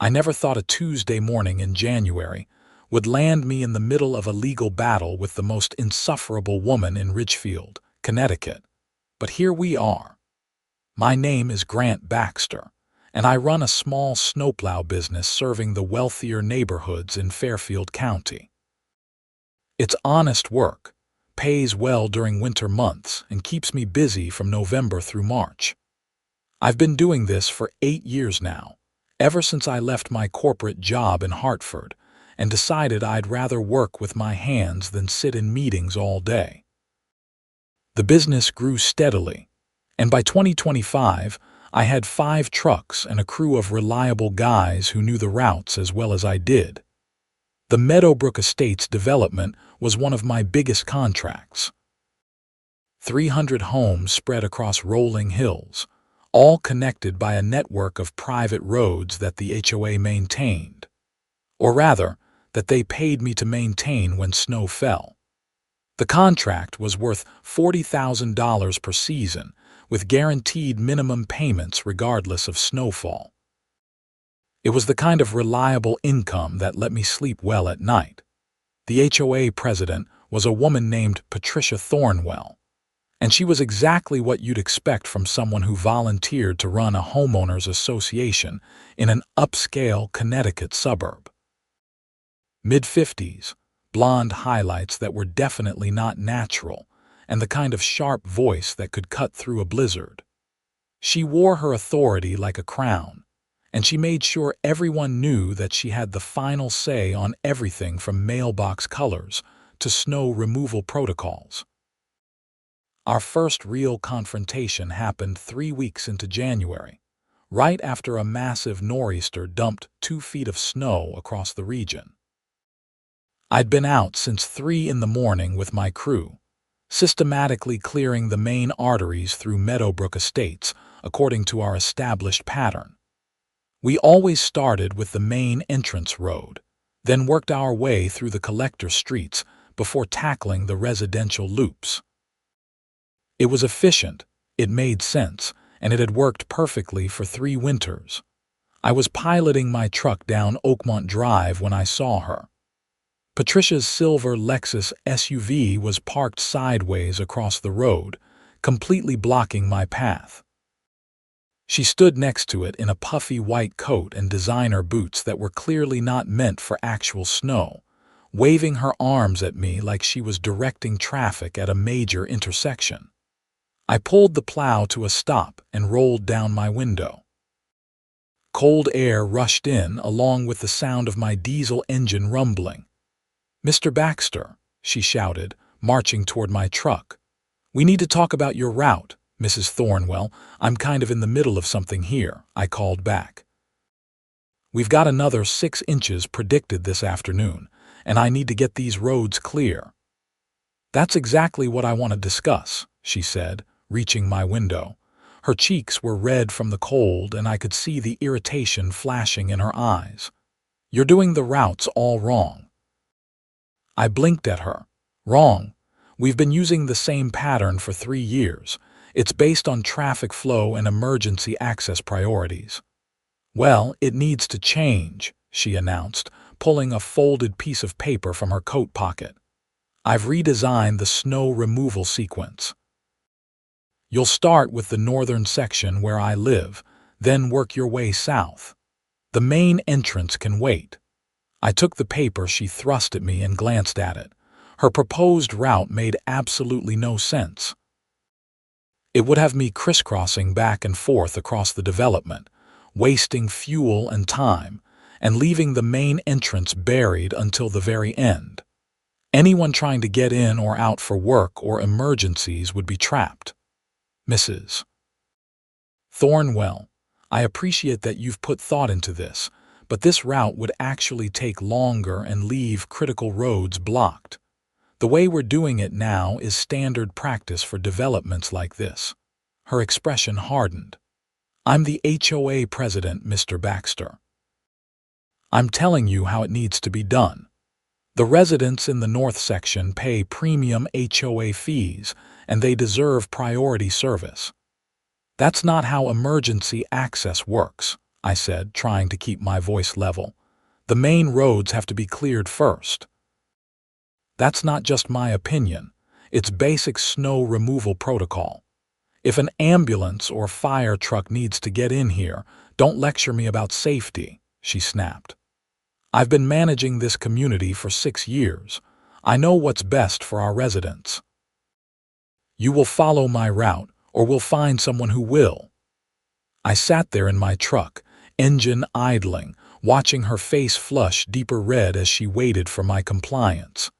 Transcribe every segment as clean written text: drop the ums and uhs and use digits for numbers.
I never thought a Tuesday morning in January would land me in the middle of a legal battle with the most insufferable woman in Ridgefield, Connecticut. But here we are. My name is Grant Baxter, and I run a small snowplow business serving the wealthier neighborhoods in Fairfield County. It's honest work, pays well during winter months, and keeps me busy from November through March. I've been doing this for 8 years now, ever since I left my corporate job in Hartford and decided I'd rather work with my hands than sit in meetings all day. The business grew steadily, and by 2025, I had 5 trucks and a crew of reliable guys who knew the routes as well as I did. The Meadowbrook Estates development was one of my biggest contracts. 300 homes spread across rolling hills, all connected by a network of private roads that the HOA maintained. Or rather, that they paid me to maintain when snow fell. The contract was worth $40,000 per season, with guaranteed minimum payments regardless of snowfall. It was the kind of reliable income that let me sleep well at night. The HOA president was a woman named Patricia Thornwell, and she was exactly what you'd expect from someone who volunteered to run a homeowners association in an upscale Connecticut suburb. Mid-50s, blonde highlights that were definitely not natural, and the kind of sharp voice that could cut through a blizzard. She wore her authority like a crown, and she made sure everyone knew that she had the final say on everything from mailbox colors to snow removal protocols. Our first real confrontation happened 3 weeks into January, right after a massive nor'easter dumped 2 feet of snow across the region. I'd been out since 3 in the morning with my crew, systematically clearing the main arteries through Meadowbrook Estates according to our established pattern. We always started with the main entrance road, then worked our way through the collector streets before tackling the residential loops. It was efficient, it made sense, and it had worked perfectly for 3 winters. I was piloting my truck down Oakmont Drive when I saw her. Patricia's silver Lexus SUV was parked sideways across the road, completely blocking my path. She stood next to it in a puffy white coat and designer boots that were clearly not meant for actual snow, waving her arms at me like she was directing traffic at a major intersection. I pulled the plow to a stop and rolled down my window. Cold air rushed in along with the sound of my diesel engine rumbling. "Mr. Baxter," she shouted, marching toward my truck. "We need to talk about your route, Mrs. Thornwell. I'm kind of in the middle of something here," I called back. "We've got another 6 inches predicted this afternoon, and I need to get these roads clear." "That's exactly what I want to discuss," she said, reaching my window. Her cheeks were red from the cold, and I could see the irritation flashing in her eyes. "You're doing the routes all wrong." I blinked at her. "Wrong? We've been using the same pattern for 3 years. It's based on traffic flow and emergency access priorities." "Well, it needs to change," she announced, pulling a folded piece of paper from her coat pocket. "I've redesigned the snow removal sequence. You'll start with the northern section where I live, then work your way south. The main entrance can wait." I took the paper she thrust at me and glanced at it. Her proposed route made absolutely no sense. It would have me crisscrossing back and forth across the development, wasting fuel and time, and leaving the main entrance buried until the very end. Anyone trying to get in or out for work or emergencies would be trapped. "Mrs. Thornwell, I appreciate that you've put thought into this, but this route would actually take longer and leave critical roads blocked. The way we're doing it now is standard practice for developments like this." Her expression hardened. "I'm the HOA president, Mr. Baxter. I'm telling you how it needs to be done. The residents in the north section pay premium HOA fees, and they deserve priority service. That's not how emergency access works," I said, trying to keep my voice level. "The main roads have to be cleared first." "That's not just my opinion. It's basic snow removal protocol. If an ambulance or fire truck needs to get in here, don't lecture me about safety," she snapped. "I've been managing this community for 6 years. I know what's best for our residents." "You will follow my route, or we'll find someone who will." I sat there in my truck, engine idling, watching her face flush deeper red as she waited for my compliance.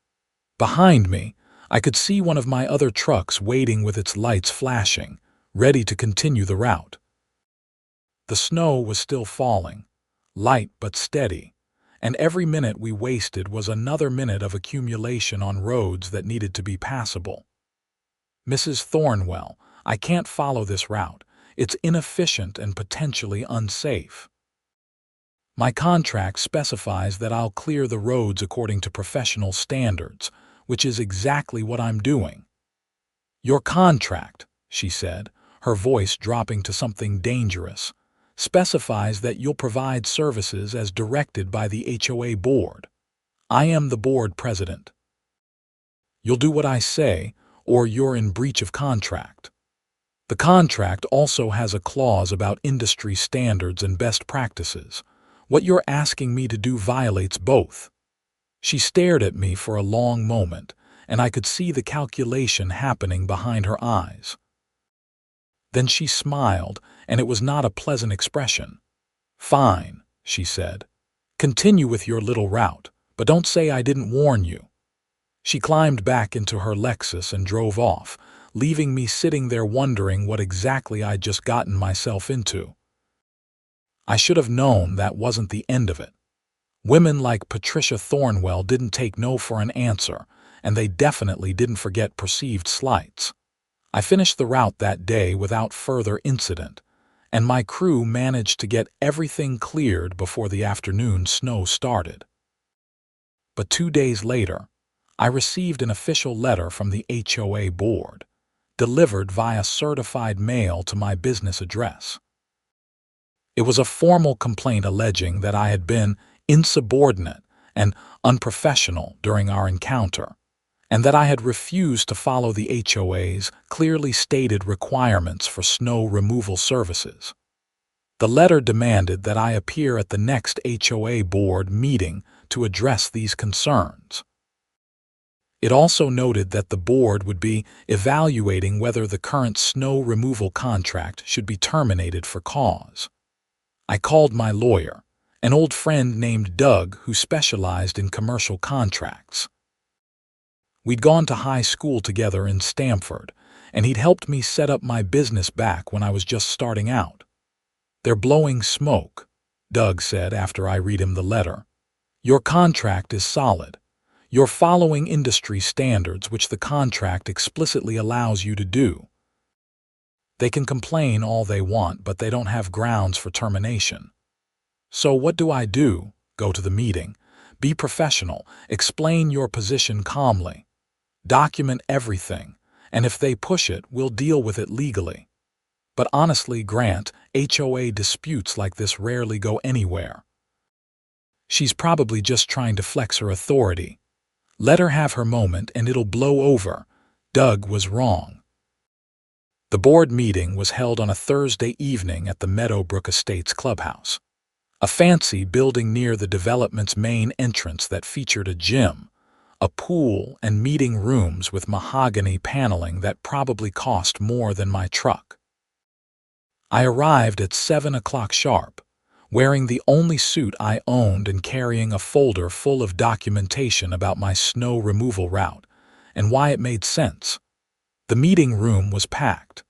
Behind me, I could see one of my other trucks waiting with its lights flashing, ready to continue the route. The snow was still falling, light but steady, and every minute we wasted was another minute of accumulation on roads that needed to be passable. "Mrs. Thornwell, I can't follow this route. It's inefficient and potentially unsafe. My contract specifies that I'll clear the roads according to professional standards, which is exactly what I'm doing." "Your contract," she said, her voice dropping to something dangerous, "specifies that you'll provide services as directed by the HOA board. I am the board president. You'll do what I say, or you're in breach of contract." The contract also has a clause about industry standards and best practices. What you're asking me to do violates both. She stared at me for a long moment, and I could see the calculation happening behind her eyes. Then she smiled, and it was not a pleasant expression. "Fine," she said. "Continue with your little route, but don't say I didn't warn you." She climbed back into her Lexus and drove off, leaving me sitting there wondering what exactly I'd just gotten myself into. I should have known that wasn't the end of it. Women like Patricia Thornwell didn't take no for an answer, and they definitely didn't forget perceived slights. I finished the route that day without further incident, and my crew managed to get everything cleared before the afternoon snow started. But 2 days later, I received an official letter from the HOA board, delivered via certified mail to my business address. It was a formal complaint alleging that I had been insubordinate and unprofessional during our encounter, and that I had refused to follow the HOA's clearly stated requirements for snow removal services. The letter demanded that I appear at the next HOA board meeting to address these concerns. It also noted that the board would be evaluating whether the current snow removal contract should be terminated for cause. I called my lawyer, an old friend named Doug who specialized in commercial contracts. We'd gone to high school together in Stamford, and he'd helped me set up my business back when I was just starting out. "They're blowing smoke," Doug said after I read him the letter. "Your contract is solid. You're following industry standards, which the contract explicitly allows you to do. They can complain all they want, but they don't have grounds for termination. So what do I do? Go to the meeting. Be professional. Explain your position calmly. Document everything, and if they push it, we'll deal with it legally. But honestly, Grant, HOA disputes like this rarely go anywhere. She's probably just trying to flex her authority. Let her have her moment and it'll blow over." Doug was wrong. The board meeting was held on a Thursday evening at the Meadowbrook Estates clubhouse, a fancy building near the development's main entrance that featured a gym, a pool, and meeting rooms with mahogany paneling that probably cost more than my truck. I arrived at 7 o'clock sharp, wearing the only suit I owned and carrying a folder full of documentation about my snow removal route and why it made sense. The meeting room was packed.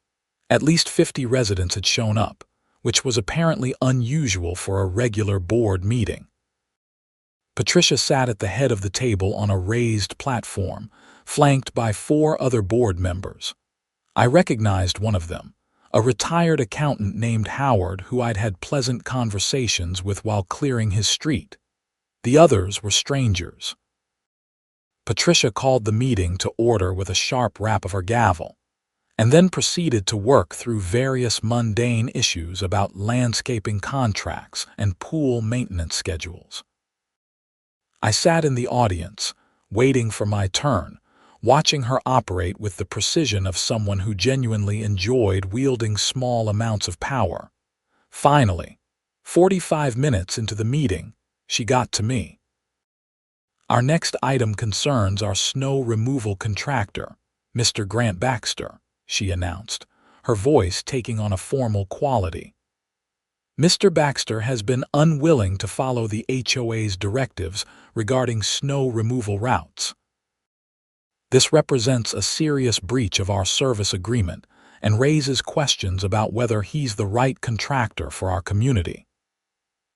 At least 50 residents had shown up, which was apparently unusual for a regular board meeting. Patricia sat at the head of the table on a raised platform, flanked by 4 other board members. I recognized one of them, a retired accountant named Howard who I'd had pleasant conversations with while clearing his street. The others were strangers. Patricia called the meeting to order with a sharp rap of her gavel, and then proceeded to work through various mundane issues about landscaping contracts and pool maintenance schedules. I sat in the audience, waiting for my turn, watching her operate with the precision of someone who genuinely enjoyed wielding small amounts of power. Finally, 45 minutes into the meeting, she got to me. Our next item concerns our snow removal contractor, Mr. Grant Baxter, she announced, her voice taking on a formal quality. Mr. Baxter has been unwilling to follow the HOA's directives regarding snow removal routes. This represents a serious breach of our service agreement and raises questions about whether he's the right contractor for our community.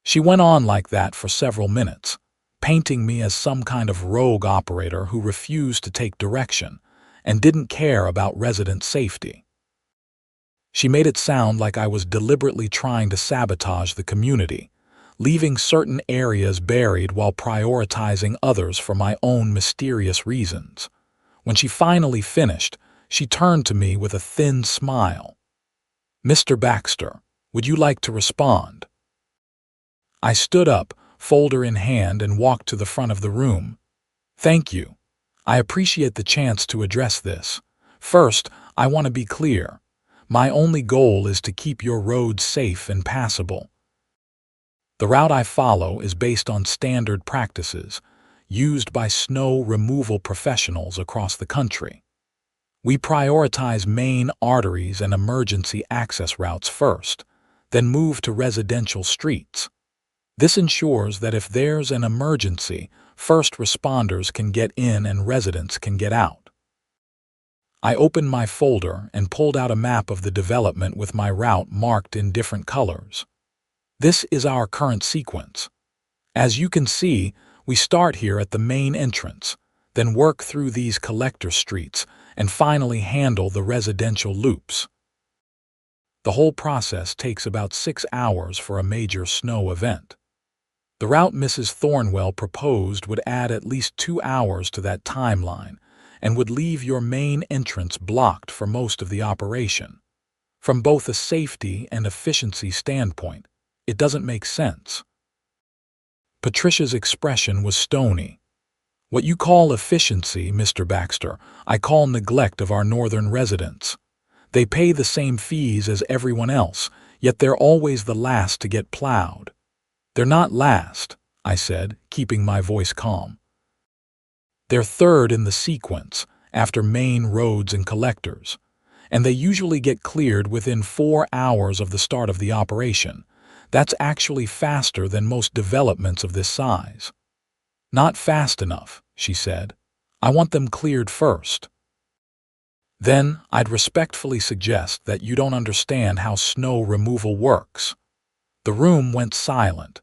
She went on like that for several minutes, painting me as some kind of rogue operator who refused to take direction and didn't care about resident safety. She made it sound like I was deliberately trying to sabotage the community, leaving certain areas buried while prioritizing others for my own mysterious reasons. When she finally finished, she turned to me with a thin smile. "Mr. Baxter, would you like to respond?" I stood up, folder in hand, and walked to the front of the room. "Thank you. I appreciate the chance to address this. First, I want to be clear. My only goal is to keep your roads safe and passable. The route I follow is based on standard practices used by snow removal professionals across the country. We prioritize main arteries and emergency access routes first, then move to residential streets. This ensures that if there's an emergency, first responders can get in and residents can get out. I opened my folder and pulled out a map of the development with my route marked in different colors. This is our current sequence. As you can see, we start here at the main entrance, then work through these collector streets, and finally handle the residential loops. The whole process takes about 6 hours for a major snow event. The route Mrs. Thornwell proposed would add at least 2 hours to that timeline and would leave your main entrance blocked for most of the operation. From both a safety and efficiency standpoint, it doesn't make sense. Patricia's expression was stony. "What you call efficiency, Mr. Baxter, I call neglect of our northern residents. They pay the same fees as everyone else, yet they're always the last to get plowed." "They're not last," I said, keeping my voice calm. "They're third in the sequence, after main roads and collectors, and they usually get cleared within 4 hours of the start of the operation. That's actually faster than most developments of this size." "Not fast enough," she said. "I want them cleared first." "Then I'd respectfully suggest that you don't understand how snow removal works." The room went silent.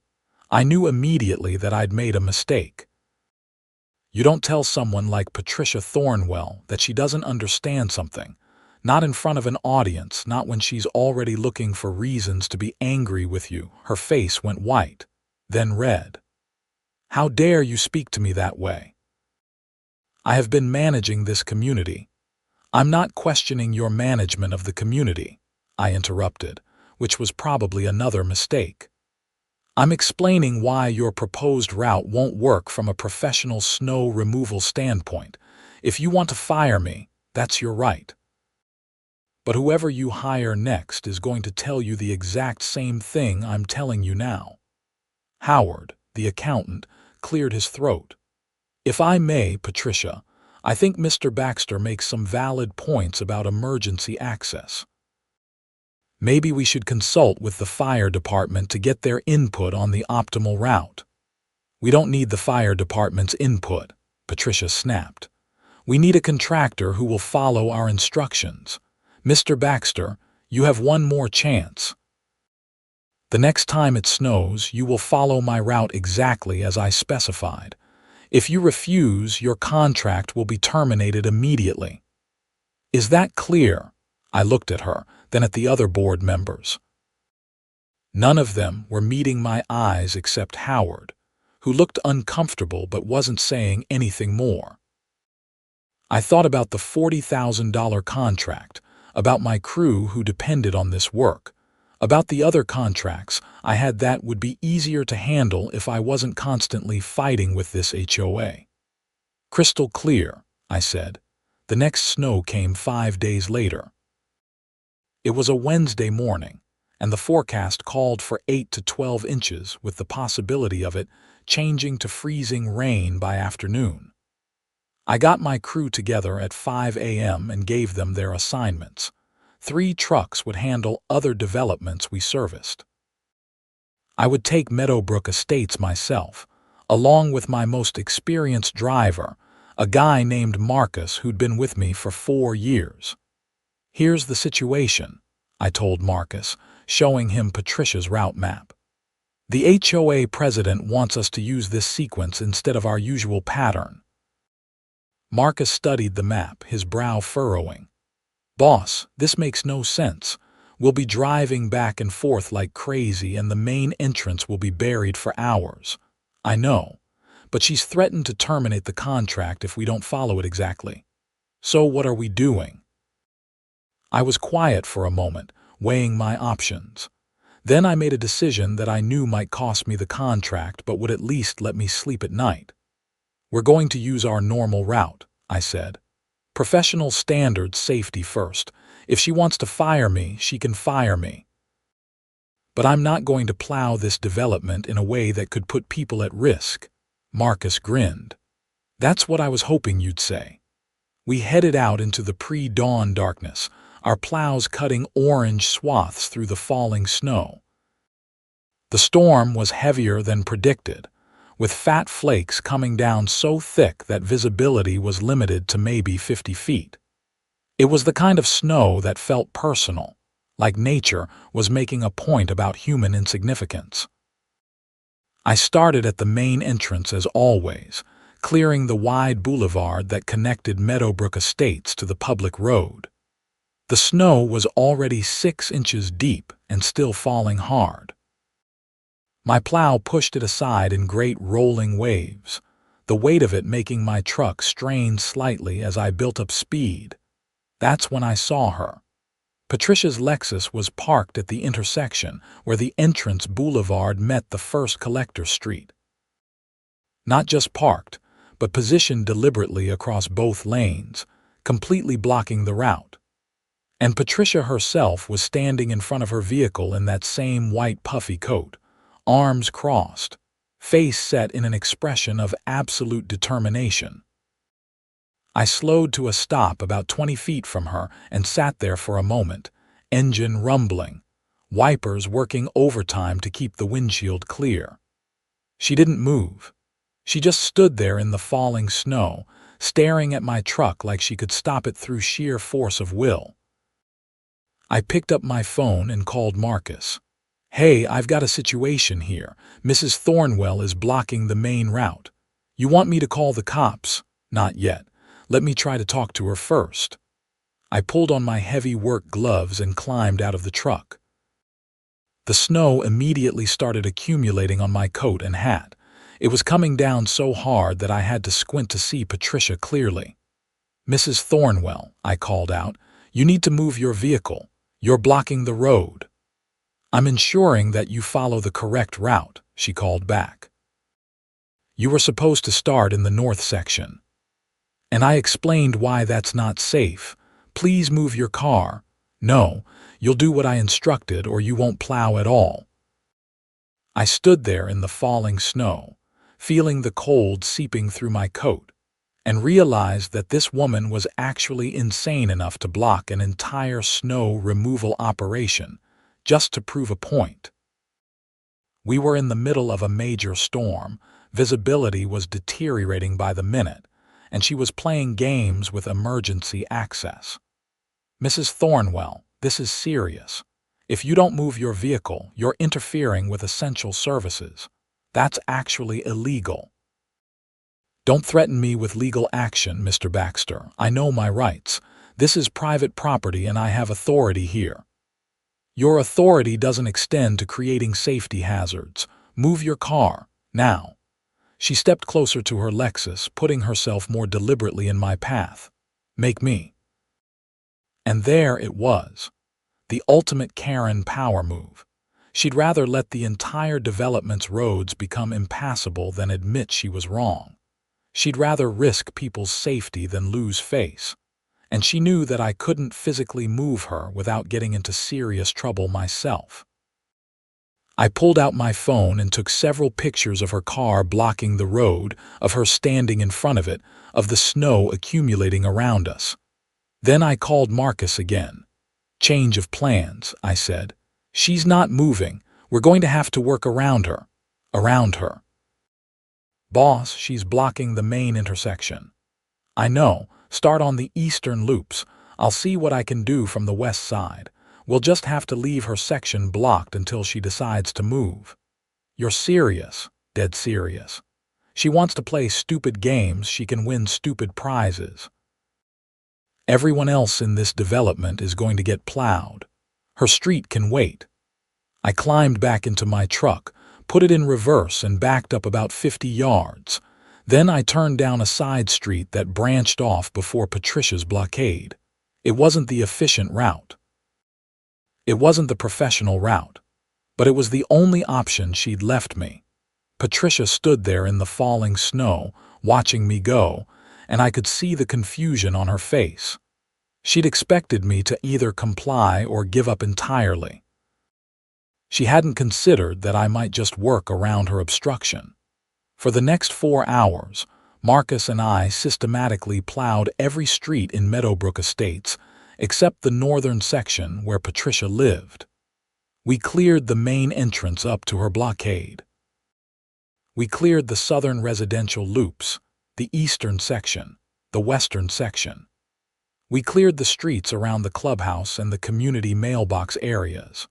I knew immediately that I'd made a mistake. You don't tell someone like Patricia Thornwell that she doesn't understand something, not in front of an audience, not when she's already looking for reasons to be angry with you. Her face went white, then red. "How dare you speak to me that way? I have been managing this community." "I'm not questioning your management of the community," I interrupted, which was probably another mistake. "I'm explaining why your proposed route won't work from a professional snow removal standpoint. If you want to fire me, that's your right. But whoever you hire next is going to tell you the exact same thing I'm telling you now." Howard, the accountant, cleared his throat. "If I may, Patricia, I think Mr. Baxter makes some valid points about emergency access. Maybe we should consult with the fire department to get their input on the optimal route." "We don't need the fire department's input," Patricia snapped. "We need a contractor who will follow our instructions. Mr. Baxter, you have one more chance. The next time it snows, you will follow my route exactly as I specified. If you refuse, your contract will be terminated immediately. Is that clear?" I looked at her, then at the other board members. None of them were meeting my eyes except Howard, who looked uncomfortable but wasn't saying anything more. I thought about the $40,000 contract, about my crew who depended on this work, about the other contracts I had that would be easier to handle if I wasn't constantly fighting with this HOA. Crystal clear, I said. The next snow came 5 days later. It was a Wednesday morning, and the forecast called for 8 to 12 inches with the possibility of it changing to freezing rain by afternoon. I got my crew together at 5 a.m. and gave them their assignments. 3 trucks would handle other developments we serviced. I would take Meadowbrook Estates myself, along with my most experienced driver, a guy named Marcus who'd been with me for 4 years. Here's the situation, I told Marcus, showing him Patricia's route map. The HOA president wants us to use this sequence instead of our usual pattern. Marcus studied the map, his brow furrowing. Boss, this makes no sense. We'll be driving back and forth like crazy and the main entrance will be buried for hours. I know, but she's threatened to terminate the contract if we don't follow it exactly. So what are we doing? I was quiet for a moment, weighing my options. Then I made a decision that I knew might cost me the contract but would at least let me sleep at night. We're going to use our normal route, I said. Professional standards, safety first. If she wants to fire me, she can fire me. But I'm not going to plow this development in a way that could put people at risk. Marcus grinned. That's what I was hoping you'd say. We headed out into the pre-dawn darkness, our plows cutting orange swaths through the falling snow. The storm was heavier than predicted, with fat flakes coming down so thick that visibility was limited to maybe 50 feet. It was the kind of snow that felt personal, like nature was making a point about human insignificance. I started at the main entrance as always, clearing the wide boulevard that connected Meadowbrook Estates to the public road. The snow was already 6 inches deep and still falling hard. My plow pushed it aside in great rolling waves, the weight of it making my truck strain slightly as I built up speed. That's when I saw her. Patricia's Lexus was parked at the intersection where the entrance boulevard met the first collector street. Not just parked, but positioned deliberately across both lanes, completely blocking the route. And Patricia herself was standing in front of her vehicle in that same white puffy coat, arms crossed, face set in an expression of absolute determination. I slowed to a stop about 20 feet from her and sat there for a moment, engine rumbling, wipers working overtime to keep the windshield clear. She didn't move. She just stood there in the falling snow, staring at my truck like she could stop it through sheer force of will. I picked up my phone and called Marcus. Hey, I've got a situation here. Mrs. Thornwell is blocking the main route. You want me to call the cops? Not yet. Let me try to talk to her first. I pulled on my heavy work gloves and climbed out of the truck. The snow immediately started accumulating on my coat and hat. It was coming down so hard that I had to squint to see Patricia clearly. Mrs. Thornwell, I called out, you need to move your vehicle. You're blocking the road. I'm ensuring that you follow the correct route, she called back. You were supposed to start in the north section. And I explained why that's not safe. Please move your car. No, you'll do what I instructed or you won't plow at all. I stood there in the falling snow, feeling the cold seeping through my coat, and realized that this woman was actually insane enough to block an entire snow removal operation just to prove a point. We were in the middle of a major storm, visibility was deteriorating by the minute, and she was playing games with emergency access. Mrs. Thornwell, this is serious. If you don't move your vehicle, you're interfering with essential services. That's actually illegal. Don't threaten me with legal action, Mr. Baxter. I know my rights. This is private property and I have authority here. Your authority doesn't extend to creating safety hazards. Move your car, now. She stepped closer to her Lexus, putting herself more deliberately in my path. Make me. And there it was, the ultimate Karen power move. She'd rather let the entire development's roads become impassable than admit she was wrong. She'd rather risk people's safety than lose face. And she knew that I couldn't physically move her without getting into serious trouble myself. I pulled out my phone and took several pictures of her car blocking the road, of her standing in front of it, of the snow accumulating around us. Then I called Marcus again. "Change of plans," I said. "She's not moving. We're going to have to work around her." "Around her?" "Boss, she's blocking the main intersection." "I know. Start on the eastern loops. I'll see what I can do from the west side. We'll just have to leave her section blocked until she decides to move." "You're serious?" "Dead serious. She wants to play stupid games she can win stupid prizes. Everyone else in this development is going to get plowed. Her street can wait." I climbed back into my truck, put it in reverse and backed up about 50 yards. Then I turned down a side street that branched off before Patricia's blockade. It wasn't the efficient route. It wasn't the professional route. But it was the only option she'd left me. Patricia stood there in the falling snow, watching me go, and I could see the confusion on her face. She'd expected me to either comply or give up entirely. She hadn't considered that I might just work around her obstruction. For the next 4 hours, Marcus and I systematically plowed every street in Meadowbrook Estates, except the northern section where Patricia lived. We cleared the main entrance up to her blockade. We cleared the southern residential loops, the eastern section, the western section. We cleared the streets around the clubhouse and the community mailbox areas.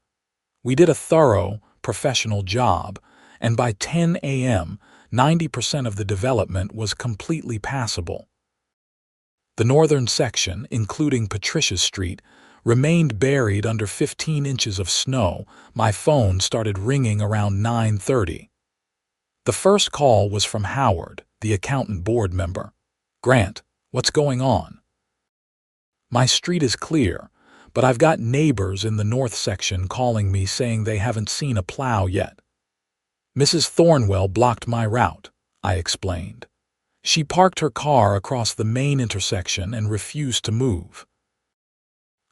We did a thorough, professional job, and by 10 a.m., 90% of the development was completely passable. The northern section, including Patricia's Street, remained buried under 15 inches of snow. My phone started ringing around 9:30. The first call was from Howard, the accountant board member. "Grant, what's going on?" "My street is clear, but I've got neighbors in the north section calling me saying they haven't seen a plow yet." "Mrs. Thornwell blocked my route," I explained. "She parked her car across the main intersection and refused to move."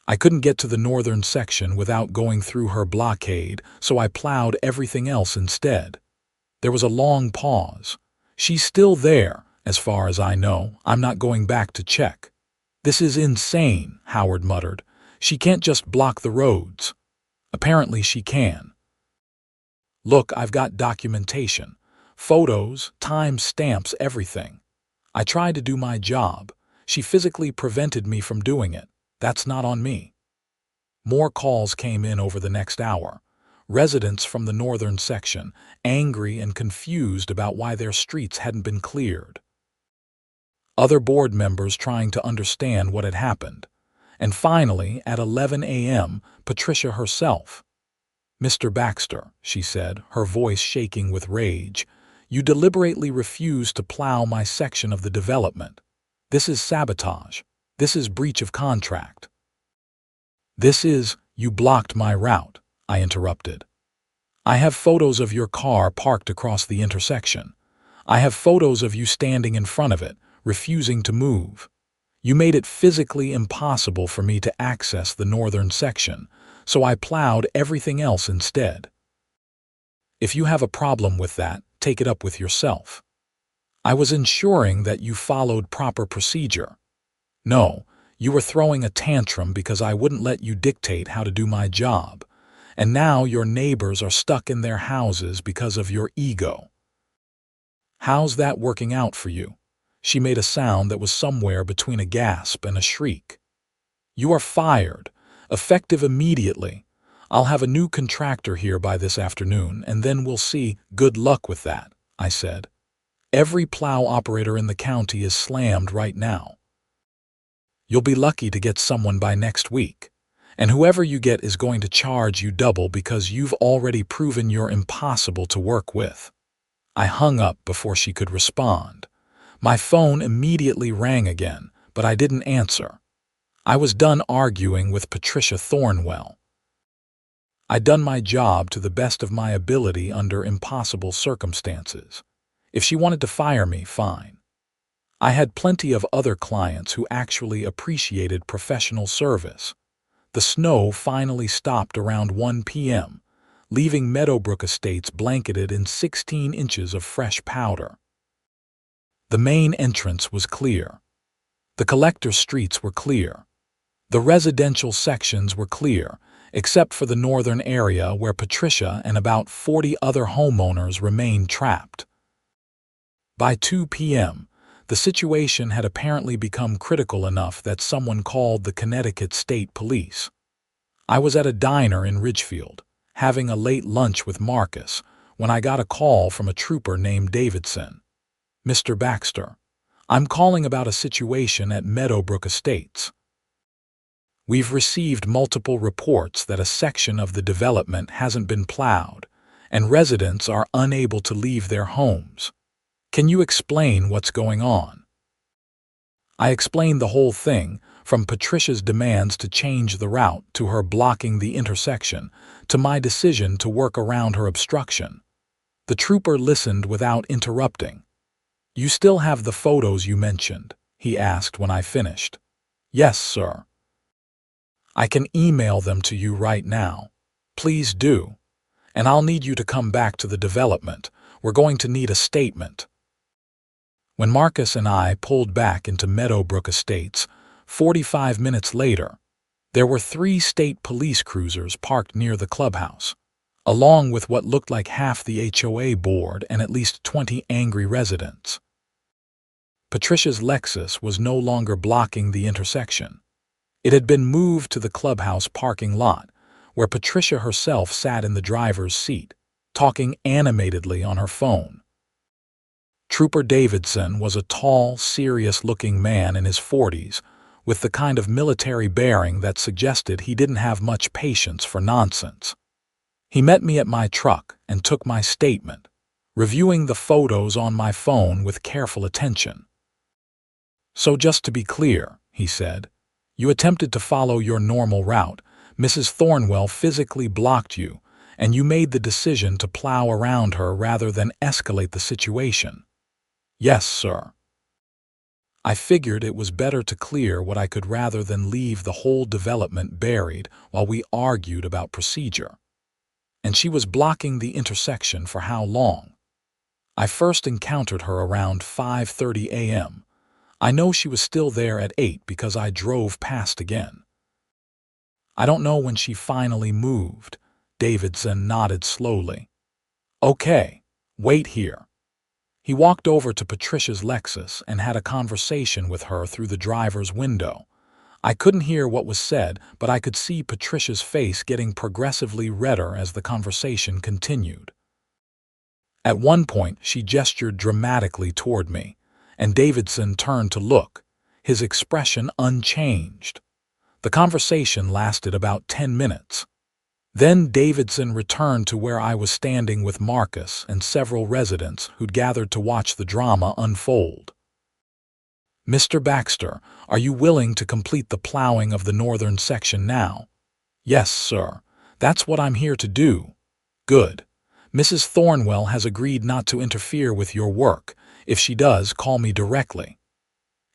I couldn't get to the northern section without going through her blockade, so I plowed everything else instead. There was a long pause. "She's still there, as far as I know. I'm not going back to check." "This is insane," Howard muttered. "She can't just block the roads." "Apparently she can." "Look, I've got documentation. Photos, time stamps, everything. I tried to do my job. She physically prevented me from doing it. That's not on me." More calls came in over the next hour. Residents from the northern section, angry and confused about why their streets hadn't been cleared. Other board members trying to understand what had happened. And finally, at 11 a.m., Patricia herself. "Mr. Baxter," she said, her voice shaking with rage, "you deliberately refused to plow my section of the development. This is sabotage. This is breach of contract." "You blocked my route," I interrupted. "I have photos of your car parked across the intersection. I have photos of you standing in front of it, refusing to move. You made it physically impossible for me to access the northern section, so I plowed everything else instead. If you have a problem with that, take it up with yourself. I was ensuring that you followed proper procedure. No, you were throwing a tantrum because I wouldn't let you dictate how to do my job, and now your neighbors are stuck in their houses because of your ego. How's that working out for you?" She made a sound that was somewhere between a gasp and a shriek. "You are fired, effective immediately. I'll have a new contractor here by this afternoon, and then we'll see." "Good luck with that," I said. "Every plow operator in the county is slammed right now. You'll be lucky to get someone by next week, and whoever you get is going to charge you double because you've already proven you're impossible to work with." I hung up before she could respond. My phone immediately rang again, but I didn't answer. I was done arguing with Patricia Thornwell. I'd done my job to the best of my ability under impossible circumstances. If she wanted to fire me, fine. I had plenty of other clients who actually appreciated professional service. The snow finally stopped around 1 p.m., leaving Meadowbrook Estates blanketed in 16 inches of fresh powder. The main entrance was clear. The collector streets were clear. The residential sections were clear, except for the northern area where Patricia and about 40 other homeowners remained trapped. By 2 p.m., the situation had apparently become critical enough that someone called the Connecticut State Police. I was at a diner in Ridgefield, having a late lunch with Marcus, when I got a call from a trooper named Davidson. "Mr. Baxter, I'm calling about a situation at Meadowbrook Estates. We've received multiple reports that a section of the development hasn't been plowed, and residents are unable to leave their homes. Can you explain what's going on?" I explained the whole thing, from Patricia's demands to change the route to her blocking the intersection, to my decision to work around her obstruction. The trooper listened without interrupting. "You still have the photos you mentioned?" he asked when I finished. "Yes, sir." "I can email them to you right now." "Please do. And I'll need you to come back to the development. We're going to need a statement." When Marcus and I pulled back into Meadowbrook Estates, 45 minutes later, there were 3 state police cruisers parked near the clubhouse, along with what looked like half the HOA board and at least 20 angry residents. Patricia's Lexus was no longer blocking the intersection. It had been moved to the clubhouse parking lot, where Patricia herself sat in the driver's seat, talking animatedly on her phone. Trooper Davidson was a tall, serious-looking man in his 40s, with the kind of military bearing that suggested he didn't have much patience for nonsense. He met me at my truck and took my statement, reviewing the photos on my phone with careful attention. "So just to be clear," he said, "you attempted to follow your normal route, Mrs. Thornwell physically blocked you, and you made the decision to plow around her rather than escalate the situation." "Yes, sir." I figured it was better to clear what I could rather than leave the whole development buried while we argued about procedure. And she was blocking the intersection for how long? I first encountered her around 5:30 a.m. I know she was still there at 8 because I drove past again. "I don't know when she finally moved." Davidson nodded slowly. "Okay, wait here." He walked over to Patricia's Lexus and had a conversation with her through the driver's window. I couldn't hear what was said, but I could see Patricia's face getting progressively redder as the conversation continued. At one point, she gestured dramatically toward me, and Davidson turned to look, his expression unchanged. The conversation lasted about 10 minutes. Then Davidson returned to where I was standing with Marcus and several residents who'd gathered to watch the drama unfold. "Mr. Baxter, are you willing to complete the plowing of the northern section now?" "Yes, sir. That's what I'm here to do." "Good. Mrs. Thornwell has agreed not to interfere with your work. If she does, call me directly."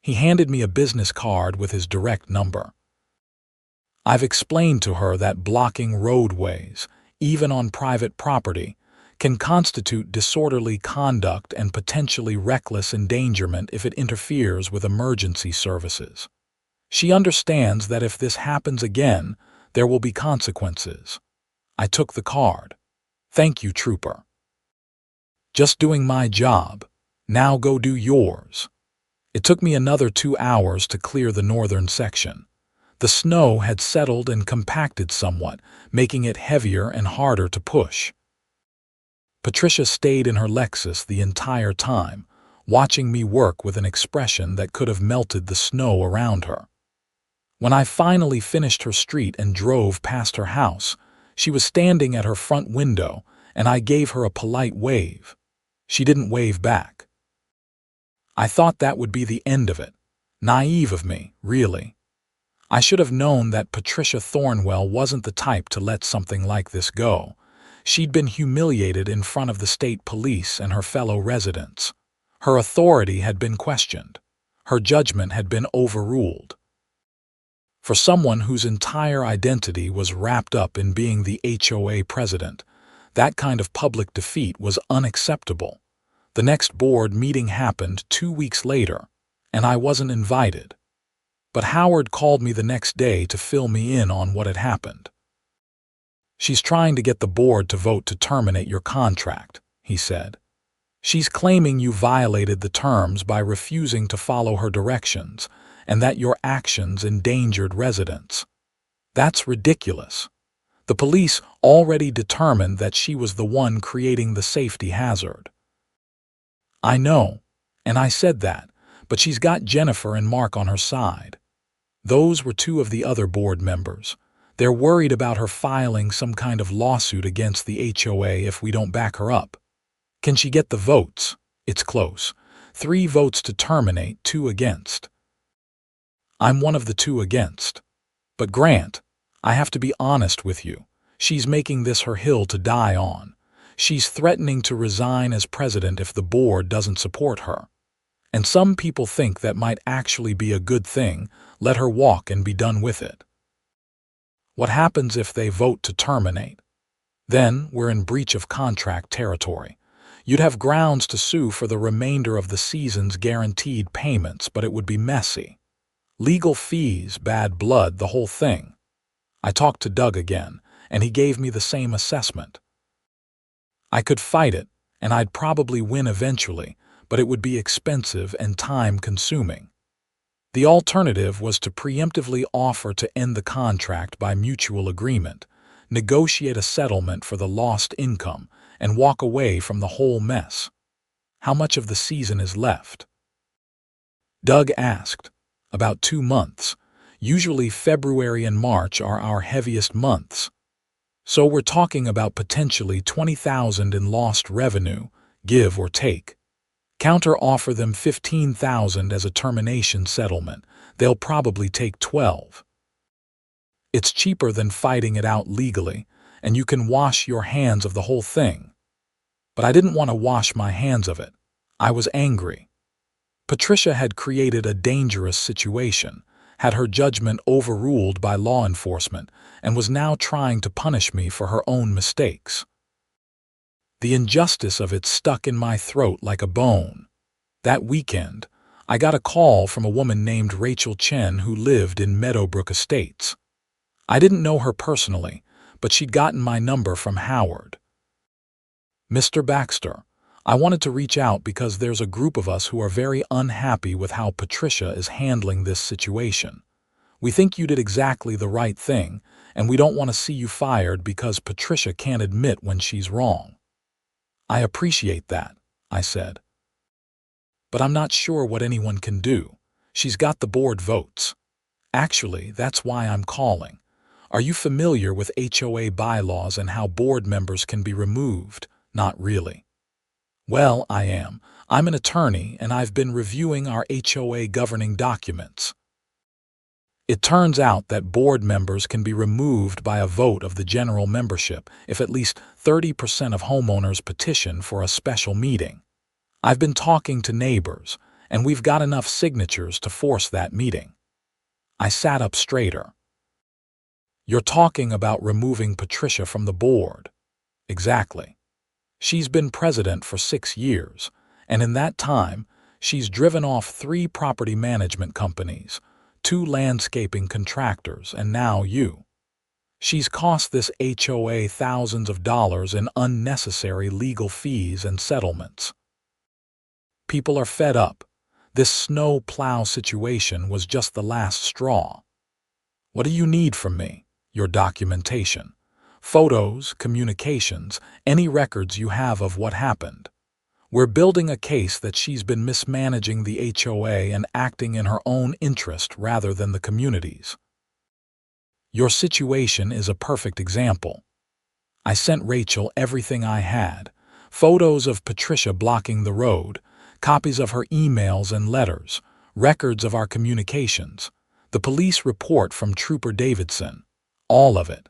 He handed me a business card with his direct number. I've explained to her that blocking roadways, even on private property, can constitute disorderly conduct and potentially reckless endangerment if it interferes with emergency services. She understands that if this happens again, there will be consequences. I took the card. "Thank you, Trooper." "Just doing my job. Now go do yours." It took me another 2 hours to clear the northern section. The snow had settled and compacted somewhat, making it heavier and harder to push. Patricia stayed in her Lexus the entire time, watching me work with an expression that could have melted the snow around her. When I finally finished her street and drove past her house, she was standing at her front window, and I gave her a polite wave. She didn't wave back. I thought that would be the end of it. Naive of me, really. I should have known that Patricia Thornwell wasn't the type to let something like this go. She'd been humiliated in front of the state police and her fellow residents. Her authority had been questioned. Her judgment had been overruled. For someone whose entire identity was wrapped up in being the HOA president, that kind of public defeat was unacceptable. The next board meeting happened 2 weeks later, and I wasn't invited. But Howard called me the next day to fill me in on what had happened. "She's trying to get the board to vote to terminate your contract," he said. "She's claiming you violated the terms by refusing to follow her directions and that your actions endangered residents. That's ridiculous. The police already determined that she was the one creating the safety hazard." "I know, and I said that, but she's got Jennifer and Mark on her side. Those were 2 of the other board members. They're worried about her filing some kind of lawsuit against the HOA if we don't back her up. Can she get the votes? It's close. 3 votes to terminate, 2 against. I'm one of the 2 against. But Grant, I have to be honest with you. She's making this her hill to die on. She's threatening to resign as president if the board doesn't support her. And some people think that might actually be a good thing. Let her walk and be done with it. What happens if they vote to terminate? Then we're in breach of contract territory. You'd have grounds to sue for the remainder of the season's guaranteed payments, but it would be messy. Legal fees, bad blood, the whole thing. I talked to Doug again, and he gave me the same assessment. I could fight it, and I'd probably win eventually, but it would be expensive and time-consuming. The alternative was to preemptively offer to end the contract by mutual agreement, negotiate a settlement for the lost income, and walk away from the whole mess. How much of the season is left? Doug asked. About 2 months. Usually February and March are our heaviest months. So we're talking about potentially $20,000 in lost revenue, give or take. Counter-offer them $15,000 as a termination settlement. They'll probably take $12,000. It's cheaper than fighting it out legally, and you can wash your hands of the whole thing. But I didn't want to wash my hands of it. I was angry. Patricia had created a dangerous situation, had her judgment overruled by law enforcement, and was now trying to punish me for her own mistakes. The injustice of it stuck in my throat like a bone. That weekend, I got a call from a woman named Rachel Chen who lived in Meadowbrook Estates. I didn't know her personally, but she'd gotten my number from Howard. "Mr. Baxter, I wanted to reach out because there's a group of us who are very unhappy with how Patricia is handling this situation. We think you did exactly the right thing, and we don't want to see you fired because Patricia can't admit when she's wrong." "I appreciate that," I said. "But I'm not sure what anyone can do. She's got the board votes. Actually, that's why I'm calling. Are you familiar with HOA bylaws and how board members can be removed?" "Not really." "Well, I am. I'm an attorney, and I've been reviewing our HOA governing documents. It turns out that board members can be removed by a vote of the general membership if at least 30% of homeowners petition for a special meeting. I've been talking to neighbors, and we've got enough signatures to force that meeting." I sat up straighter. "You're talking about removing Patricia from the board." "Exactly. She's been president for 6 years, and in that time, she's driven off 3 property management companies, 2 landscaping contractors, and now you. She's cost this HOA thousands of dollars in unnecessary legal fees and settlements. People are fed up. This Snowplow situation was just the last straw. What do you need from me? Your documentation. Photos, communications, any records you have of what happened. We're building a case that she's been mismanaging the HOA and acting in her own interest rather than the community's. Your situation is a perfect example." I sent Rachel everything I had, photos of Patricia blocking the road, copies of her emails and letters, records of our communications. The police report from Trooper Davidson. All of it.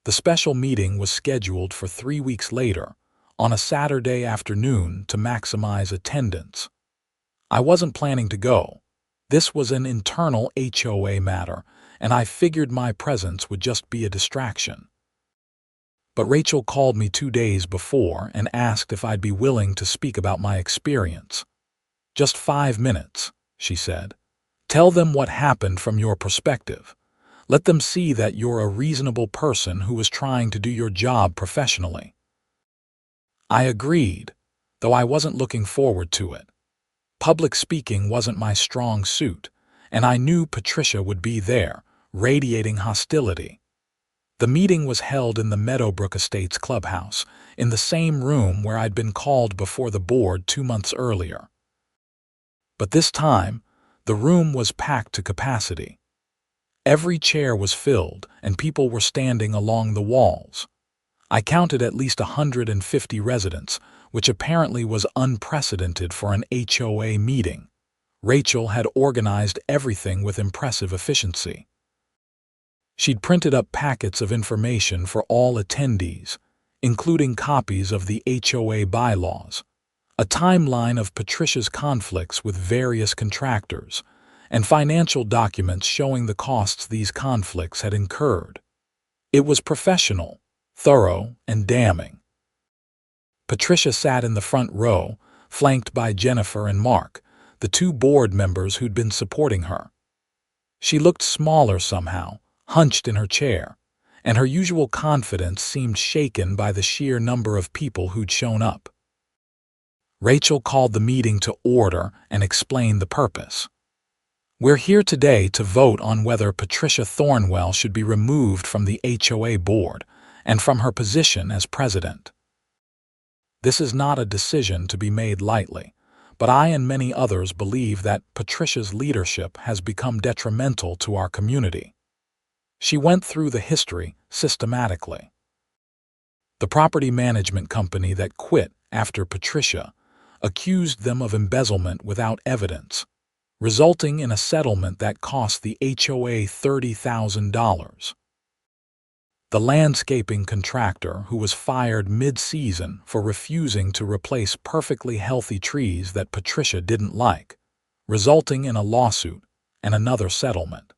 The special meeting was scheduled for 3 weeks later, on a Saturday afternoon to maximize attendance. I wasn't planning to go. This was an internal HOA matter, and I figured my presence would just be a distraction. But Rachel called me 2 days before and asked if I'd be willing to speak about my experience. "Just 5 minutes," she said. "Tell them what happened from your perspective. Let them see that you're a reasonable person who is trying to do your job professionally." I agreed, though I wasn't looking forward to it. Public speaking wasn't my strong suit, and I knew Patricia would be there, radiating hostility. The meeting was held in the Meadowbrook Estates clubhouse, in the same room where I'd been called before the board 2 months earlier. But this time, the room was packed to capacity. Every chair was filled, and people were standing along the walls. I counted at least 150 residents, which apparently was unprecedented for an HOA meeting. Rachel had organized everything with impressive efficiency. She'd printed up packets of information for all attendees, including copies of the HOA bylaws, a timeline of Patricia's conflicts with various contractors, and financial documents showing the costs these conflicts had incurred. It was professional, thorough, and damning. Patricia sat in the front row, flanked by Jennifer and Mark, the 2 board members who'd been supporting her. She looked smaller somehow, hunched in her chair, and her usual confidence seemed shaken by the sheer number of people who'd shown up. Rachel called the meeting to order and explained the purpose. "We're here today to vote on whether Patricia Thornwell should be removed from the HOA board and from her position as president. This is not a decision to be made lightly, but I and many others believe that Patricia's leadership has become detrimental to our community." She went through the history systematically. The property management company that quit after Patricia accused them of embezzlement without evidence, resulting in a settlement that cost the HOA $30,000. The landscaping contractor who was fired mid-season for refusing to replace perfectly healthy trees that Patricia didn't like, resulting in a lawsuit and another settlement.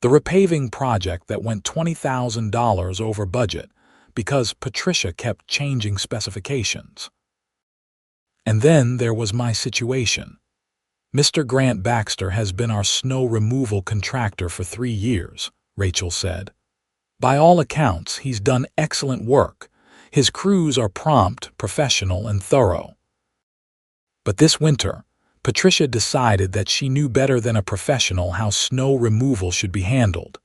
The repaving project that went $20,000 over budget because Patricia kept changing specifications. And then there was my situation. "Mr. Grant Baxter has been our snow removal contractor for 3 years, Rachel said. "By all accounts, he's done excellent work. His crews are prompt, professional, and thorough." But this winter, Patricia decided that she knew better than a professional how snow removal should be handled.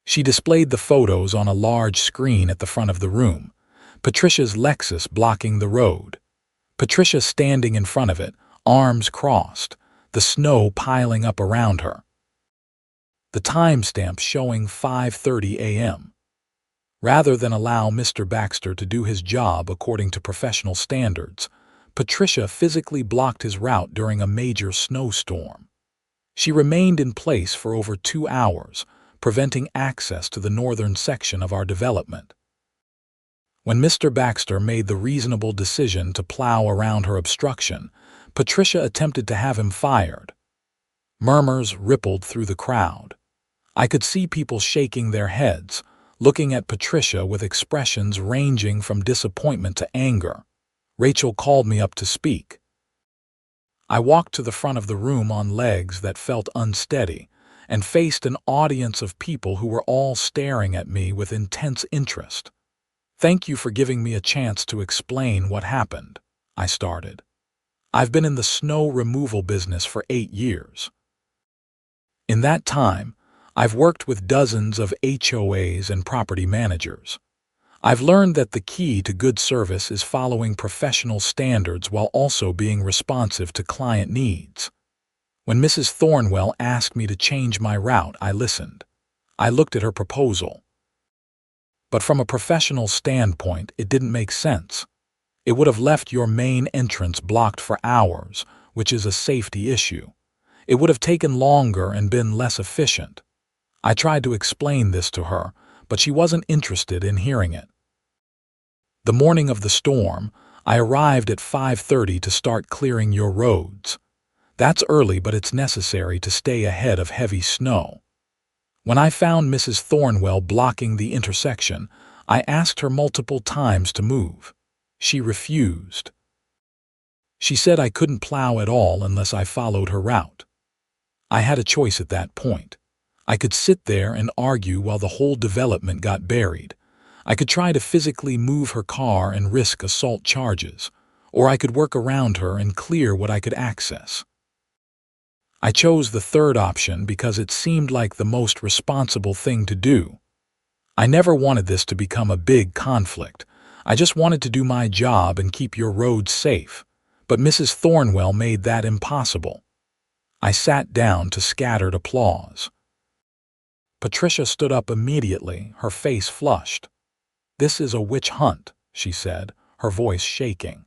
She displayed the photos on a large screen at the front of the room, Patricia's Lexus blocking the road, Patricia standing in front of it, arms crossed, the snow piling up around her. The timestamp showing 5:30 a.m. Rather than allow Mr. Baxter to do his job according to professional standards, Patricia physically blocked his route during a major snowstorm. She remained in place for over 2 hours, preventing access to the northern section of our development. When Mr. Baxter made the reasonable decision to plow around her obstruction, Patricia attempted to have him fired. Murmurs rippled through the crowd. I could see people shaking their heads, looking at Patricia with expressions ranging from disappointment to anger. Rachel called me up to speak. I walked to the front of the room on legs that felt unsteady and faced an audience of people who were all staring at me with intense interest. "Thank you for giving me a chance to explain what happened," I started. "I've been in the snow removal business for 8 years. In that time, I've worked with dozens of HOAs and property managers. I've learned that the key to good service is following professional standards while also being responsive to client needs. When Mrs. Thornwell asked me to change my route, I listened. I looked at her proposal. But from a professional standpoint, it didn't make sense. It would have left your main entrance blocked for hours, which is a safety issue. It would have taken longer and been less efficient. I tried to explain this to her, but she wasn't interested in hearing it. The morning of the storm, I arrived at 5:30 to start clearing your roads. That's early, but it's necessary to stay ahead of heavy snow. When I found Mrs. Thornwell blocking the intersection, I asked her multiple times to move. She refused. She said I couldn't plow at all unless I followed her route. I had a choice at that point. I could sit there and argue while the whole development got buried. I could try to physically move her car and risk assault charges, or I could work around her and clear what I could access. I chose the third option because it seemed like the most responsible thing to do. I never wanted this to become a big conflict. I just wanted to do my job and keep your roads safe. But Mrs. Thornwell made that impossible. I sat down to scattered applause. Patricia stood up immediately, her face flushed. "This is a witch hunt," she said, her voice shaking.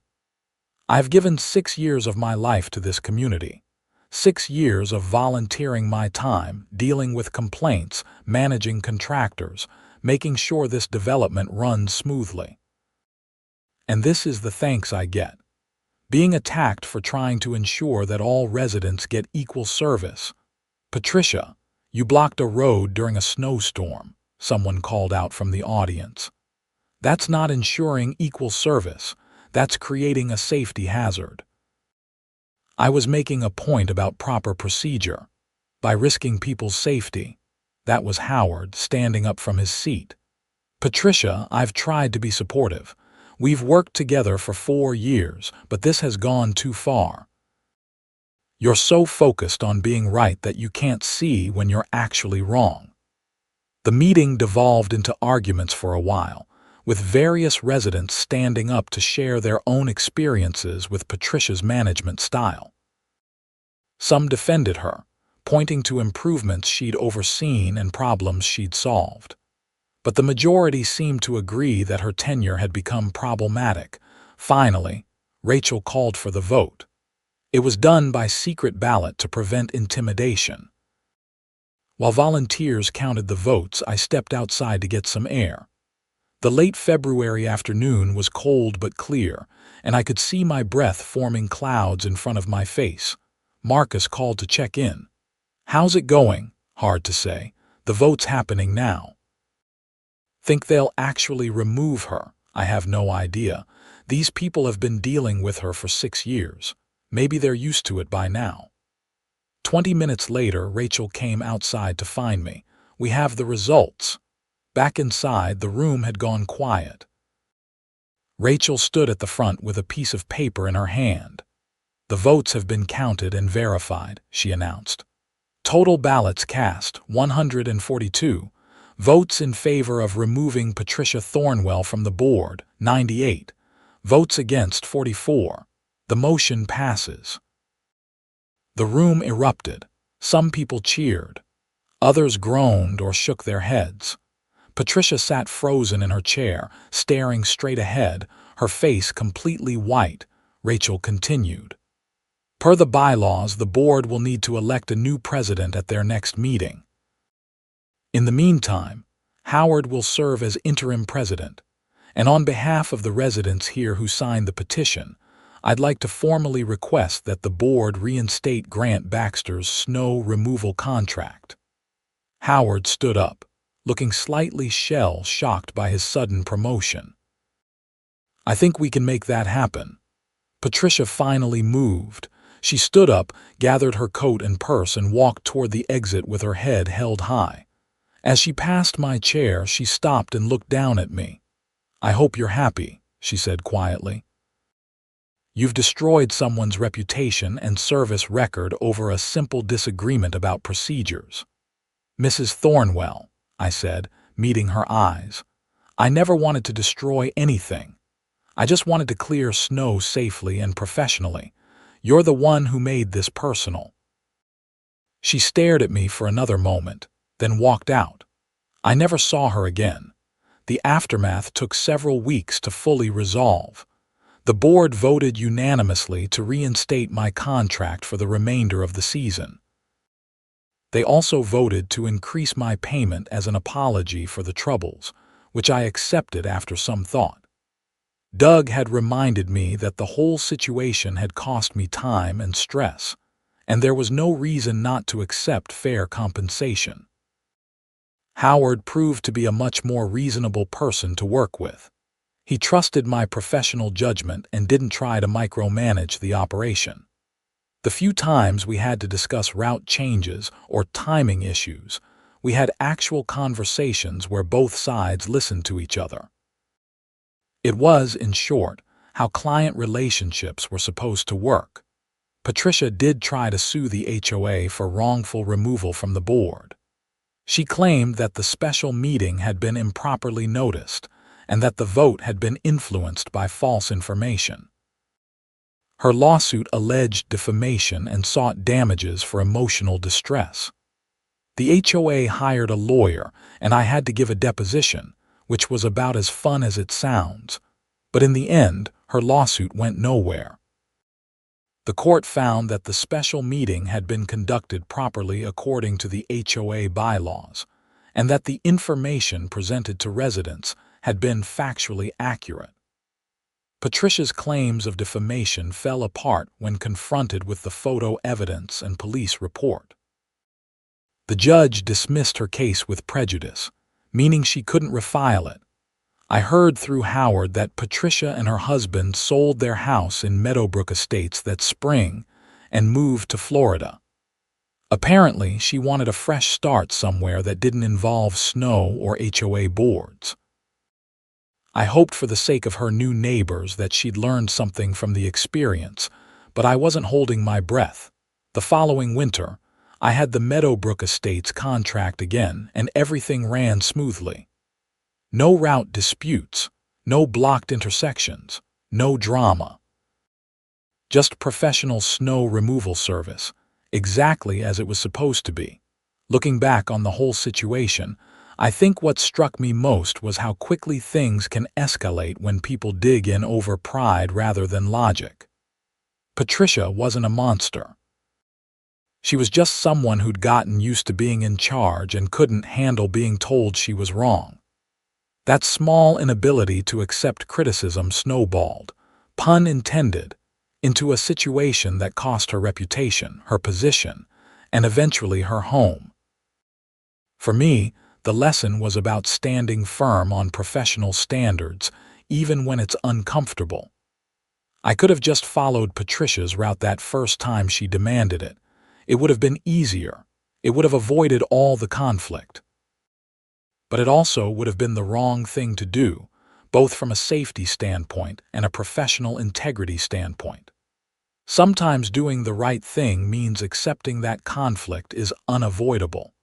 "I've given 6 years of my life to this community. 6 years of volunteering my time, dealing with complaints, managing contractors, making sure this development runs smoothly. And this is the thanks I get. Being attacked for trying to ensure that all residents get equal service. Patricia, you blocked a road during a snowstorm," someone called out from the audience. "That's not ensuring equal service. That's creating a safety hazard." I was making a point about proper procedure, by risking people's safety. That was Howard, standing up from his seat. "Patricia, I've tried to be supportive. We've worked together for 4 years, but this has gone too far. You're so focused on being right that you can't see when you're actually wrong." The meeting devolved into arguments for a while, with various residents standing up to share their own experiences with Patricia's management style. Some defended her, pointing to improvements she'd overseen and problems she'd solved. But the majority seemed to agree that her tenure had become problematic. Finally, Rachel called for the vote. It was done by secret ballot to prevent intimidation. While volunteers counted the votes, I stepped outside to get some air. The late February afternoon was cold but clear, and I could see my breath forming clouds in front of my face. Marcus called to check in. "How's it going?" "Hard to say. The vote's happening now." "Think they'll actually remove her?" "I have no idea. These people have been dealing with her for 6 years. Maybe they're used to it by now." 20 minutes later, Rachel came outside to find me. "We have the results." Back inside, the room had gone quiet. Rachel stood at the front with a piece of paper in her hand. "The votes have been counted and verified," she announced. "Total ballots cast, 142. Votes in favor of removing Patricia Thornwell from the board, 98. Votes against, 44. The motion passes." The room erupted. Some people cheered. Others groaned or shook their heads. Patricia sat frozen in her chair, staring straight ahead, her face completely white. Rachel continued. "Per the bylaws, the board will need to elect a new president at their next meeting. In the meantime, Howard will serve as interim president, and on behalf of the residents here who signed the petition, I'd like to formally request that the board reinstate Grant Baxter's snow removal contract." Howard stood up, looking slightly shell-shocked by his sudden promotion. "I think we can make that happen." Patricia finally moved. She stood up, gathered her coat and purse, and walked toward the exit with her head held high. As she passed my chair, she stopped and looked down at me. "I hope you're happy," she said quietly. "You've destroyed someone's reputation and service record over a simple disagreement about procedures." "Mrs. Thornwell," I said, meeting her eyes, "I never wanted to destroy anything. I just wanted to clear snow safely and professionally. You're the one who made this personal." She stared at me for another moment, then walked out. I never saw her again. The aftermath took several weeks to fully resolve. The board voted unanimously to reinstate my contract for the remainder of the season. They also voted to increase my payment as an apology for the troubles, which I accepted after some thought. Doug had reminded me that the whole situation had cost me time and stress, and there was no reason not to accept fair compensation. Howard proved to be a much more reasonable person to work with. He trusted my professional judgment and didn't try to micromanage the operation. The few times we had to discuss route changes or timing issues, we had actual conversations where both sides listened to each other. It was, in short, how client relationships were supposed to work. Patricia did try to sue the HOA for wrongful removal from the board. She claimed that the special meeting had been improperly noticed and that the vote had been influenced by false information. Her lawsuit alleged defamation and sought damages for emotional distress. The HOA hired a lawyer, and I had to give a deposition, which was about as fun as it sounds. But in the end, her lawsuit went nowhere. The court found that the special meeting had been conducted properly according to the HOA bylaws, and that the information presented to residents had been factually accurate. Patricia's claims of defamation fell apart when confronted with the photo evidence and police report. The judge dismissed her case with prejudice, meaning she couldn't refile it. I heard through Howard that Patricia and her husband sold their house in Meadowbrook Estates that spring and moved to Florida. Apparently, she wanted a fresh start somewhere that didn't involve snow or HOA boards. I hoped for the sake of her new neighbors that she'd learned something from the experience, but I wasn't holding my breath. The following winter, I had the Meadowbrook Estates contract again, and everything ran smoothly. No route disputes, no blocked intersections, no drama. Just professional snow removal service, exactly as it was supposed to be. Looking back on the whole situation, I think what struck me most was how quickly things can escalate when people dig in over pride rather than logic. Patricia wasn't a monster. She was just someone who'd gotten used to being in charge and couldn't handle being told she was wrong. That small inability to accept criticism snowballed, pun intended, into a situation that cost her reputation, her position, and eventually her home. For me, the lesson was about standing firm on professional standards, even when it's uncomfortable. I could have just followed Patricia's route that first time she demanded it. It would have been easier. It would have avoided all the conflict. But it also would have been the wrong thing to do, both from a safety standpoint and a professional integrity standpoint. Sometimes doing the right thing means accepting that conflict is unavoidable.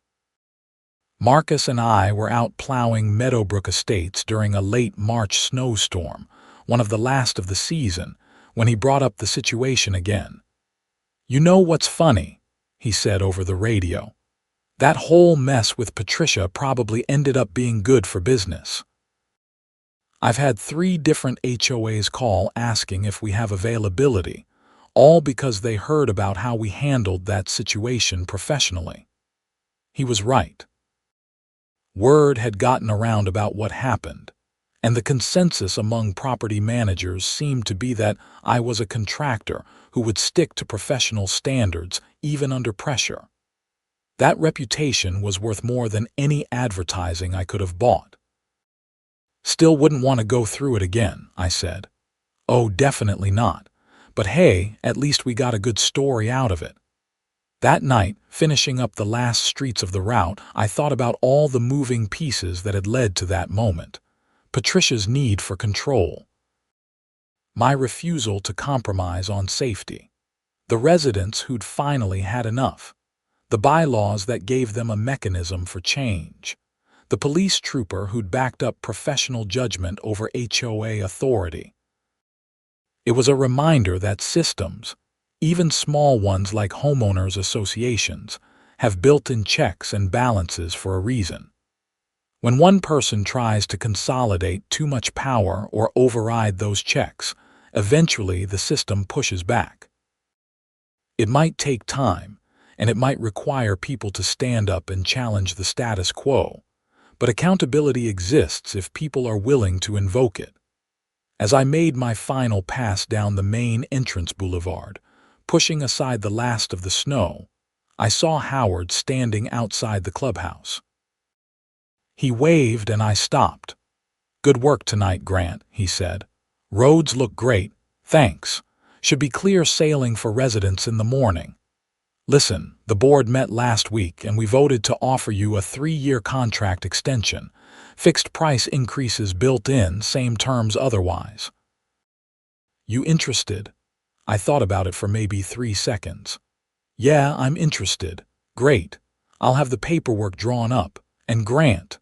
Marcus and I were out plowing Meadowbrook Estates during a late March snowstorm, one of the last of the season, when he brought up the situation again. "You know what's funny?" he said over the radio. "That whole mess with Patricia probably ended up being good for business. I've had 3 different HOAs call asking if we have availability, all because they heard about how we handled that situation professionally." He was right. Word had gotten around about what happened, and the consensus among property managers seemed to be that I was a contractor who would stick to professional standards even under pressure. That reputation was worth more than any advertising I could have bought. "Still wouldn't want to go through it again," I said. "Oh, definitely not. But hey, at least we got a good story out of it." That night, finishing up the last streets of the route, I thought about all the moving pieces that had led to that moment. Patricia's need for control. My refusal to compromise on safety. The residents who'd finally had enough. The bylaws that gave them a mechanism for change. The police trooper who'd backed up professional judgment over HOA authority. It was a reminder that systems, even small ones like homeowners associations, have built-in checks and balances for a reason. When one person tries to consolidate too much power or override those checks, eventually the system pushes back. It might take time, and it might require people to stand up and challenge the status quo. But accountability exists if people are willing to invoke it. As I made my final pass down the main entrance boulevard, pushing aside the last of the snow, I saw Howard standing outside the clubhouse. He waved and I stopped. "Good work tonight, Grant," he said. "Roads look great, thanks. Should be clear sailing for residents in the morning. Listen, the board met last week and we voted to offer you a 3-year contract extension. Fixed price increases built in, same terms otherwise." "You interested?" I thought about it for maybe 3 seconds. "Yeah, I'm interested. Great. I'll have the paperwork drawn up. And Grant,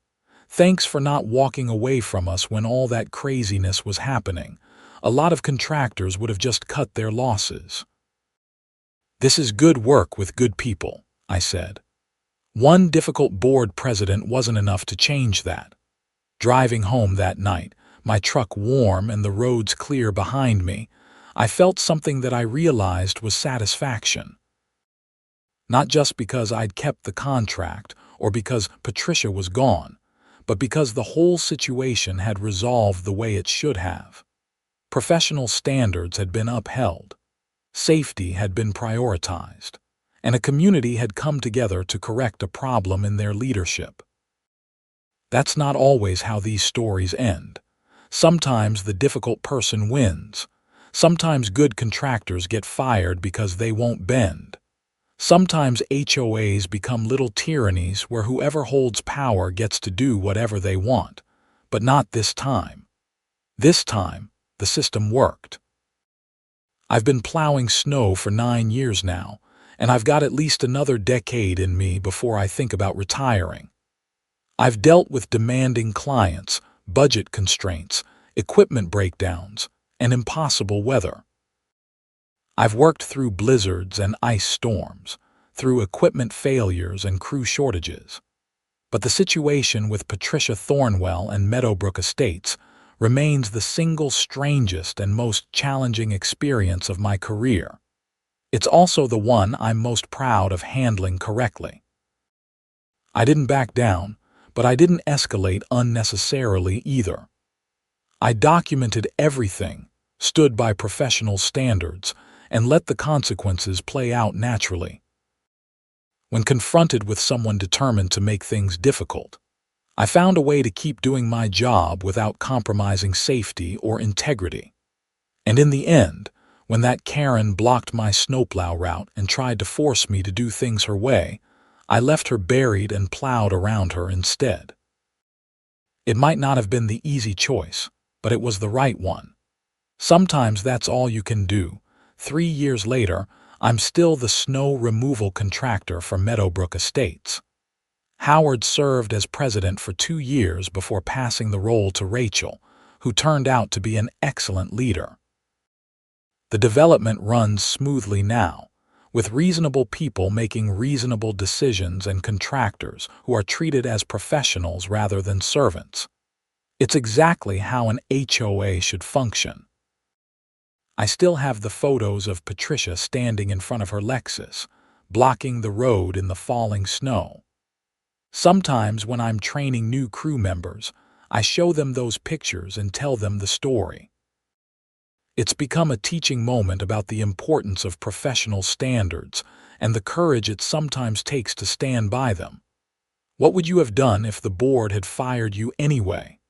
thanks for not walking away from us when all that craziness was happening. A lot of contractors would have just cut their losses." "This is good work with good people," I said. One difficult board president wasn't enough to change that. Driving home that night, my truck warm and the roads clear behind me, I felt something that I realized was satisfaction. Not just because I'd kept the contract or because Patricia was gone, but because the whole situation had resolved the way it should have. Professional standards had been upheld, safety had been prioritized, and a community had come together to correct a problem in their leadership. That's not always how these stories end. Sometimes the difficult person wins. Sometimes good contractors get fired because they won't bend. Sometimes HOAs become little tyrannies where whoever holds power gets to do whatever they want. But not this time. This time, the system worked. I've been plowing snow for 9 years now, and I've got at least another decade in me before I think about retiring. I've dealt with demanding clients, budget constraints, equipment breakdowns, and impossible weather. I've worked through blizzards and ice storms, through equipment failures and crew shortages. But the situation with Patricia Thornwell and Meadowbrook Estates remains the single strangest and most challenging experience of my career. It's also the one I'm most proud of handling correctly. I didn't back down, but I didn't escalate unnecessarily either. I documented everything, stood by professional standards, and let the consequences play out naturally. When confronted with someone determined to make things difficult, I found a way to keep doing my job without compromising safety or integrity. And in the end, when that Karen blocked my snowplow route and tried to force me to do things her way, I left her buried and plowed around her instead. It might not have been the easy choice, but it was the right one. Sometimes that's all you can do. 3 years later, I'm still the snow removal contractor for Meadowbrook Estates. Howard served as president for 2 years before passing the role to Rachel, who turned out to be an excellent leader. The development runs smoothly now, with reasonable people making reasonable decisions and contractors who are treated as professionals rather than servants. It's exactly how an HOA should function. I still have the photos of Patricia standing in front of her Lexus, blocking the road in the falling snow. Sometimes when I'm training new crew members, I show them those pictures and tell them the story. It's become a teaching moment about the importance of professional standards and the courage it sometimes takes to stand by them. What would you have done if the board had fired you anyway?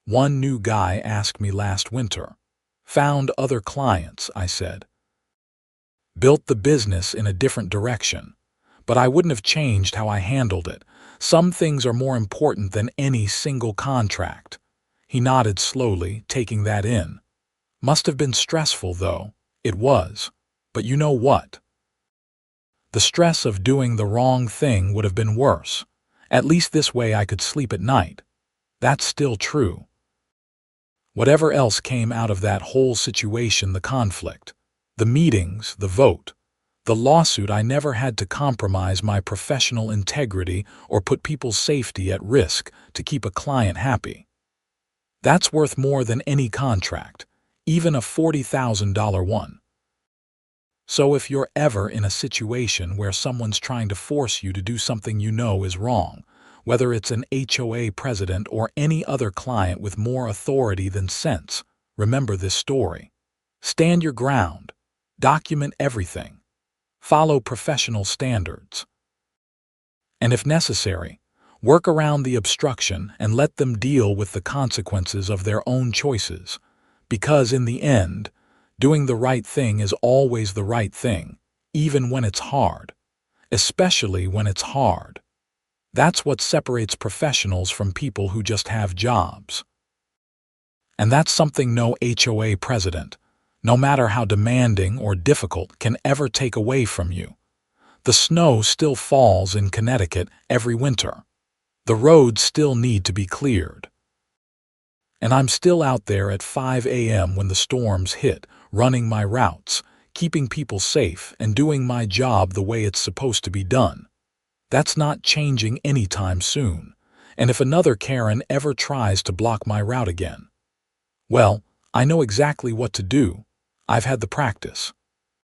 One new guy asked me last winter. Found other clients, I said. Built the business in a different direction, but I wouldn't have changed how I handled it. Some things are more important than any single contract. He nodded slowly, taking that in. Must have been stressful, though. It was. But you know what? The stress of doing the wrong thing would have been worse. At least this way I could sleep at night. That's still true. Whatever else came out of that whole situation, the conflict, the meetings, the vote, the lawsuit, I never had to compromise my professional integrity or put people's safety at risk to keep a client happy. That's worth more than any contract, even a $40,000 one. So if you're ever in a situation where someone's trying to force you to do something you know is wrong, whether it's an HOA president or any other client with more authority than sense, remember this story. Stand your ground. Document everything. Follow professional standards. And if necessary, work around the obstruction and let them deal with the consequences of their own choices, because in the end, doing the right thing is always the right thing, even when it's hard, especially when it's hard. That's what separates professionals from people who just have jobs. And that's something no HOA president, no matter how demanding or difficult, can ever take away from you. The snow still falls in Connecticut every winter. The roads still need to be cleared. And I'm still out there at 5 a.m. when the storms hit, running my routes, keeping people safe, and doing my job the way it's supposed to be done. That's not changing anytime soon. And if another Karen ever tries to block my route again, well, I know exactly what to do. I've had the practice.